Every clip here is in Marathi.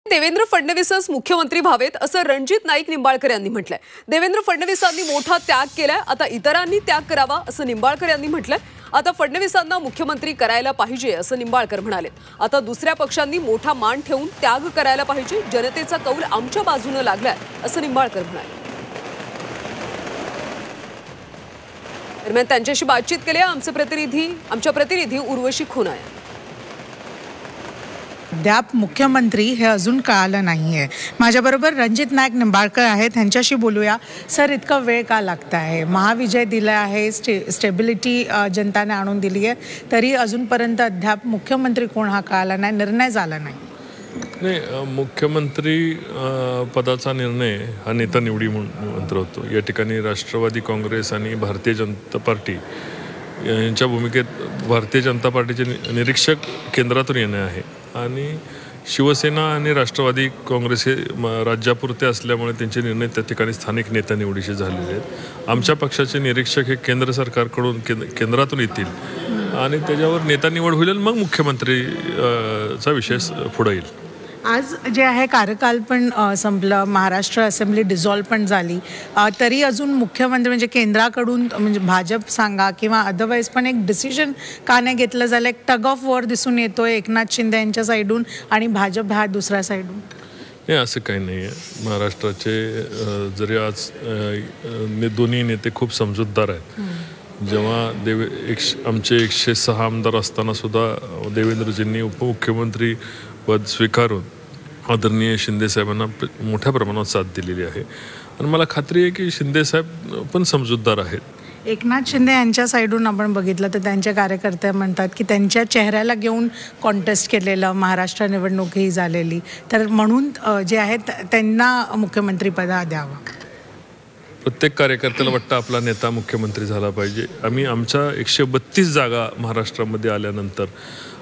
देवेंद्र फडणवीसच मुख्यमंत्री व्हावेत असं रणजित नाईक निंबाळकर यांनी म्हटलंय। देवेंद्र फडणवीसांनी मोठा त्याग केलाय, आता इतरांनी त्याग करावा असं निंबाळकर यांनी म्हटलंय। आता फडणवीसांना मुख्यमंत्री करायला पाहिजे असं निंबाळकर म्हणाले। आता दुसऱ्या पक्षांनी मोठा मान ठेवून त्याग करायला पाहिजे, जनतेचा कौल आमच्या बाजूने लागलाय असं निंबाळकर म्हणाले। दरम्यान त्यांच्याशी बातचीत केली आमच्या प्रतिनिधी उर्वशी खोनाया। अद्याप मुख्यमंत्री हे अजून कळालं नाहीये। माझ्याबरोबर रणजित नाईक निंबाळकर आहेत, त्यांच्याशी बोलूया। सर, इतका वेळ का लागत आहे? महाविजय दिला आहे, स्टेबिलिटी जनताने आणून दिली आहे, तरी अजूनपर्यंत अद्याप मुख्यमंत्री कोण हा कळाला नाही, निर्णय झाला नाही। मुख्यमंत्री पदाचा निर्णय हा नेता निवडी मंत्र होतो। या ठिकाणी राष्ट्रवादी काँग्रेस आणि भारतीय जनता पार्टी यांच्या भूमिकेत भारतीय जनता पार्टीचे निरीक्षक केंद्रातून येणे आहे आणि शिवसेना आणि राष्ट्रवादी काँग्रेस हे राज्यापुरते असल्यामुळे त्यांचे निर्णय त्या ठिकाणी स्थानिक नेत्या निवडीचे झालेले आहेत। आमच्या पक्षाचे निरीक्षक हे केंद्र सरकारकडून केंद्रातून येतील आणि त्याच्यावर नेता निवड होईल, मग मुख्यमंत्रीचा विषय पुढे येईल। आज जे आहे कार्यकाल पण संपलं, महाराष्ट्र असेंब्ली डिझॉल्व पण झाली, तरी अजून मुख्यमंत्री म्हणजे केंद्राकडून म्हणजे भाजप सांगा किंवा अदरवाईज पण एक डिसिजन का नाही घेतलं झालं? एक टग ऑफ वॉर दिसून येतोय एकनाथ शिंदे यांच्या साईडून आणि भाजप ह्या दुसऱ्या साईडून। नाही, असं काही नाही आहे। महाराष्ट्राचे जरी आज दोन्ही नेते खूप समजूतदार आहेत। जेव्हा आमचे 106 आमदार असताना सुद्धा देवेंद्रजींनी उपमुख्यमंत्री पद स्वीकारून आदरणीय शिंदेसाहेबांना मोठ्या प्रमाणात साथ दिलेली आहे आणि मला खात्री आहे की शिंदेसाहेब पण समजूतदार आहेत। एकनाथ शिंदे यांच्या साईडून आपण बघितलं तर त्यांचे कार्यकर्ते म्हणतात की त्यांच्या चेहऱ्याला घेऊन कॉन्टेस्ट केलेलं महाराष्ट्र निवडणूक ही झालेली, तर म्हणून जे आहेत त्यांना मुख्यमंत्रीपद द्यावं। प्रत्येक कार्यकर्त्याला वाटतं आपला नेता मुख्यमंत्री झाला पाहिजे। आम्ही आमच्या 132 जागा महाराष्ट्रामध्ये आल्यानंतर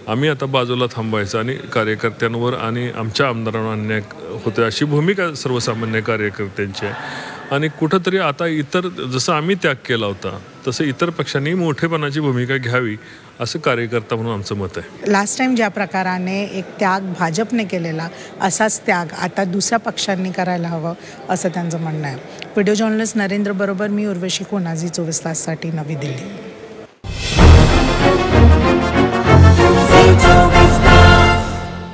आम्ही आता बाजूला थांबायचं आणि कार्यकर्त्यांवर आणि आमच्या आमदारांवर अन्याय होते अशी भूमिका सर्वसामान्य कार्यकर्त्यांची आहे आणि कुठंतरी आता इतर जसं आम्ही त्याग केला होता तसं इतर पक्षांनी मोठेपणाची भूमिका घ्यावी असं कार्यकर्ता म्हणून आमचं मत आहे। लास्ट टाइम ज्या प्रकाराने एक त्याग भाजपने केलेला असाच त्याग आता दुसऱ्या पक्षांनी करायला हवं असं त्यांचं म्हणणं आहे। व्हिडिओ जर्नलिस्ट नरेंद्र बरोबर मी उर्वशी खोनाजी, 24 ताससाठी नवी दिल्ली।